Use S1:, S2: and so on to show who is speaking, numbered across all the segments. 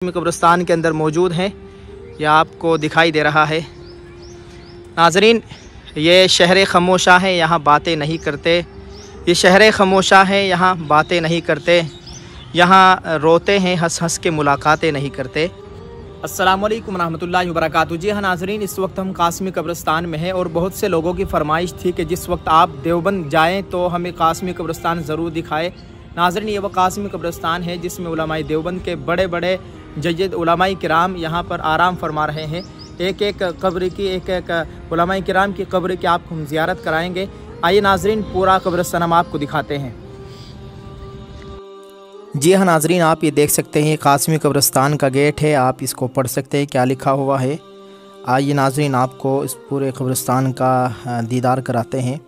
S1: कब्रिस्तान के अंदर मौजूद हैं। यह आपको दिखाई दे रहा है। नाजरीन, ये शहर खामोशा है, यहाँ बातें नहीं करते। ये शहर खामोशा है, यहाँ बातें नहीं करते। यहाँ रोते हैं, हंस हंस के मुलाकातें नहीं करते। अस्सलामु अलैकुम रहमतुल्लाहि व बरकातुहू। जी हाँ नाजरीन, इस वक्त हम कासमी कब्रिस्तान में हैं और बहुत से लोगों की फरमाइश थी कि जिस वक्त आप देवबंद जाएँ तो हमें कासमी कब्रिस्तान ज़रूर दिखाए। नाजरीन, ये वह कासमी कब्रिस्तान है जिसमें उलमाए देवबंद के बड़े बड़े जय्यद उलमाए किराम यहाँ पर आराम फरमा रहे हैं। एक एक कब्र की, एक एक उलमाए किराम की कब्र की आपको हम ज़ियारत कराएंगे। आइए नाजरीन, पूरा कब्रिस्तान हम आपको दिखाते हैं। जी हाँ नाजरीन, आप ये देख सकते हैं, कासमी कब्रिस्तान का गेट है। आप इसको पढ़ सकते हैं क्या लिखा हुआ है। आइए नाजरीन, आपको इस पूरे कब्रिस्तान का दीदार कराते हैं।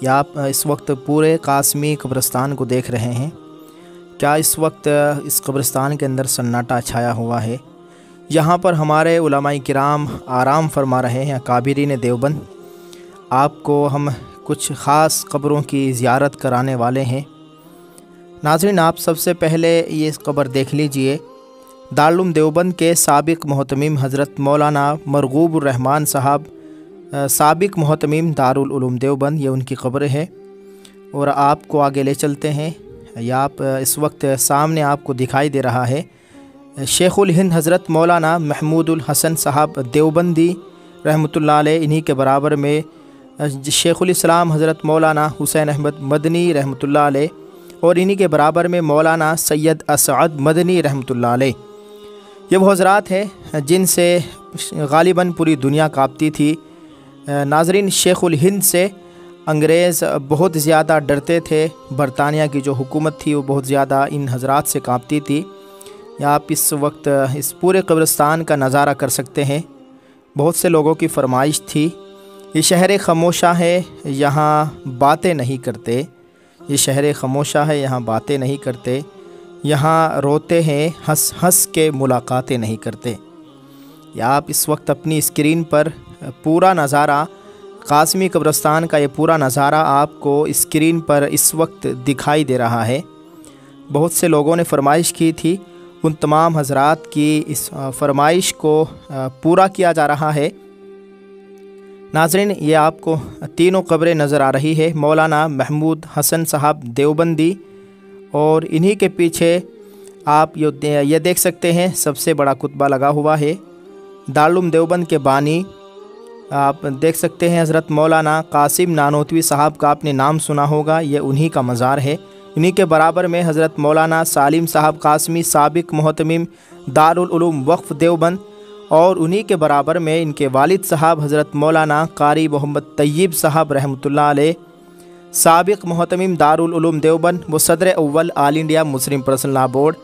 S1: या आप इस वक्त पूरे कासमी कब्रिस्तान को देख रहे हैं। क्या इस वक्त इस कब्रिस्तान के अंदर सन्नाटा छाया हुआ है। यहाँ पर हमारे उलमाए किराम आराम फरमा रहे हैं, काबिरीन देवबंद। आपको हम कुछ ख़ास कब्रों की ज़ियारत कराने वाले हैं। नाज़रीन, आप सबसे पहले ये कब्र देख लीजिए। दारुल देवबंद के साबिक़ मोहतमीम हज़रत मौलाना मरगूबुर रहमान साहब, साबिक़ मोहतमीम दारुल उलूम देवबंद, ये उनकी कब्र है। और आपको आगे ले चलते हैं। या आप इस वक्त सामने आपको दिखाई दे रहा है शेखुल हिंद हज़रत मौलाना महमूदुल हसन साहब देवबंदी रहमतुल्लाह अलैह। इन्हीं के बराबर में शेखुल इस्लाम हज़रत मौलाना हुसैन अहमद मदनी रहमतुल्लाह अलैह और इन्हीं के बराबर में मौलाना सैयद असअद मदनी रहमतुल्लाह अलैह। ये वो हज़रात है जिनसे गालिबन पूरी दुनिया काँपती थी। नाजरीन, शेखुल हिंद से अंग्रेज़ बहुत ज़्यादा डरते थे। बरतानिया की जो हुकूमत थी वो बहुत ज़्यादा इन हज़रात से काँपती थी। या आप इस वक्त इस पूरे कब्रिस्तान का नज़ारा कर सकते हैं। बहुत से लोगों की फरमाइश थी, ये शहर खामोशा है, यहाँ बातें नहीं करते। ये शहर खामोशा है, यहाँ बातें नहीं करते। यहाँ रोते हैं, हंस हंस के मुलाकातें नहीं करते। या आप इस वक्त अपनी स्क्रीन पर पूरा नज़ारा, कासमी कब्रिस्तान का ये पूरा नज़ारा आपको स्क्रीन पर इस वक्त दिखाई दे रहा है। बहुत से लोगों ने फरमाइश की थी, उन तमाम हज़रात की इस फरमाइश को पूरा किया जा रहा है। नाज़रीन, ये आपको तीनों कब्रें नज़र आ रही है। मौलाना महमूद हसन साहब देवबंदी और इन्हीं के पीछे आप ये देख सकते हैं, सबसे बड़ा कुतबा लगा हुआ है। दारुल देवबंद के बानी आप देख सकते हैं, हज़रत मौलाना कासिम नानोतवी साहब का आपने नाम सुना होगा, ये उन्हीं का मज़ार है। इन्हीं के बराबर में हज़रत मौलाना सालिम साहब कासमी, साबिक़ मोहतमीम दारुल उलूम वक्फ़ देवबंद और उन्हीं के बराबर में इनके वालिद साहब हज़रत मौलाना कारी मोहम्मद तैयब साहब रहमतुल्लाह अलैह, साबिक़ मोहतमीम दारुल उलूम देवबंद व सदर अव्वल all India Muslim personal law board.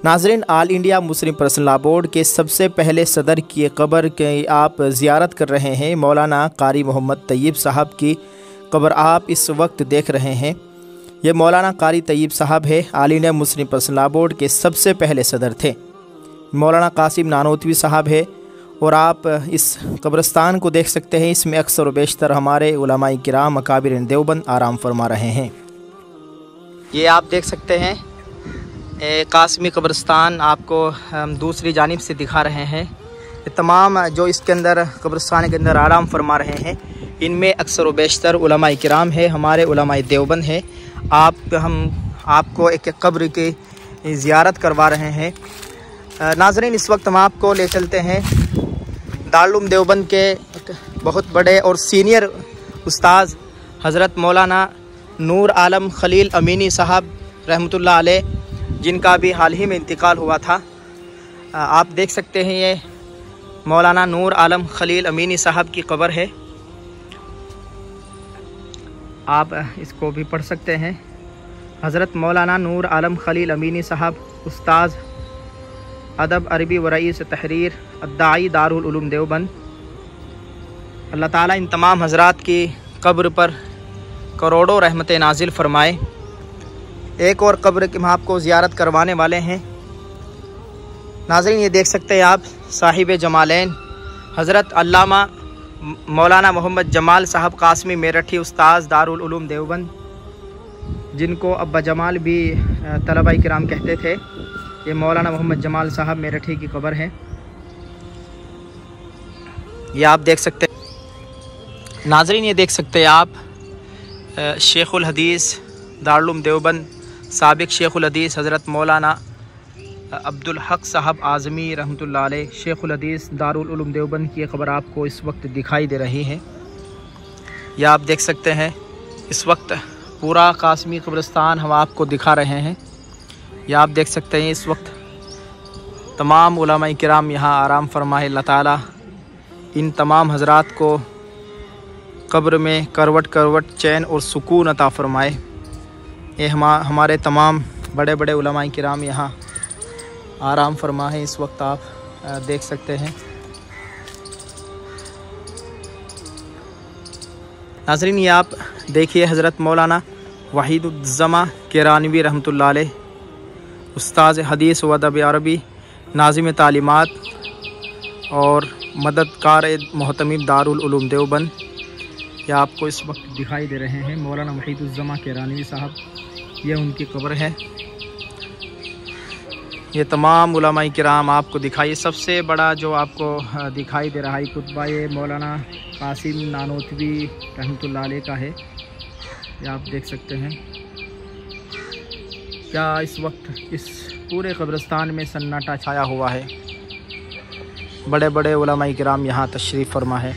S1: नाज़रीन, all India Muslim personal law board के सबसे पहले सदर की कब्र के आप ज़ियारत कर रहे हैं। मौलाना कारी मोहम्मद तैयब साहब की कब्र आप इस वक्त देख रहे हैं। ये मौलाना कारी तैयब साहब है, आल India Muslim personal law board के सबसे पहले सदर थे। मौलाना कासिम नानोतवी साहब है और आप इस कब्रिस्तान को देख सकते हैं। इसमें अक्सर व बेशतर हमारे उलमाए किराम अकाबिर देवबंद आराम फरमा रहे हैं। ये आप देख सकते हैं कासमी कब्रिस्तान आपको हम दूसरी जानिब से दिखा रहे हैं। तमाम जो इसके अंदर कब्रिस्तान के अंदर आराम फरमा रहे हैं, इनमें अक्सर व बेशतर उलमाए किराम है, हमारे उलमाए देवबंद है। हम आपको एक एक कब्र की ज़ियारत करवा रहे हैं। नाज़रीन, इस वक्त हम आपको ले चलते हैं दारुल देवबंद के बहुत बड़े और सीनियर उस्ताद हज़रत मौलाना नूर आलम खलील अमीनी साहब रहमतुल्लाह अलैह, जिनका भी हाल ही में इंतकाल हुआ था। आप देख सकते हैं, ये मौलाना नूर आलम खलील अमीनी साहब की कब्र है। आप इसको भी पढ़ सकते हैं। हज़रत मौलाना नूर आलम खलील अमीनी साहब, उस्ताद अदब अरबी व रईस तहरीर अद्दाई दारुल उलूम देवबंद। अल्लाह ताला इन तमाम हज़रात की कब्र पर करोड़ों रहमतें नाजिल फरमाए। एक और कब्र की हम आपको ज़ियारत करवाने वाले हैं। नाज़रीन, ये देख सकते हैं आप, साहिब जमालैन हज़रत अल्लामा मौलाना मोहम्मद जमाल साहब कासमी मेरठी, उस्ताद दारुल उलूम देवबंद, जिनको अब्बा जमाल भी तलबा किराम कहते थे। ये मौलाना मोहम्मद जमाल साहब मेरठी की कब्र है। ये आप देख सकते हैं नाज़रीन, ये देख सकते हैं आप शेखुल हदीस दारुल उलूम देवबंद साबिक़ शेखुल हदीस हज़रत मौलाना अब्दुल हक साहब आज़मी रहमतुल्लाह अलैह शेखुल हदीस दारुल उलूम देवबंद की खबर आपको इस वक्त दिखाई दे रही है। यह आप देख सकते हैं इस वक्त पूरा कासमी कब्रिस्तान हम आपको दिखा रहे हैं। यह आप देख सकते हैं इस वक्त तमाम उलमाए किराम यहाँ आराम फरमाए। अल्लाह ताला इन तमाम हज़रात को कब्र में करवट करवट चैन और सुकून अता फ़रमाए। ये हमारे तमाम बड़े बड़े उलमाए किराम यहाँ आराम फरमा है। इस वक्त आप देख सकते हैं। नाज़रीन, ये आप देखिए हज़रत मौलाना वहीदुज़्ज़मा किरानवी रहमतुल्लाह अलैह उस्ताज़ हदीस व अदब अरबी नाज़िम तालीमात और मददगार मोहतमिम दारुल उलूम देवबंद, ये आपको इस वक्त दिखाई दे रहे हैं। मौलाना वहीदुज़्ज़मा किरानवी साहब, ये उनकी कब्र है। ये तमाम उलमाए किराम आपको दिखाई, सबसे बड़ा जो आपको दिखाई दे रहा है कुतबा ये मौलाना कासिम नानोतवी रहमतुल्लाह अलैह का है। ये आप देख सकते हैं। क्या इस वक्त इस पूरे कब्रिस्तान में सन्नाटा छाया हुआ है। बड़े बड़े उलमाए किराम यहाँ तशरीफ़ फरमा है।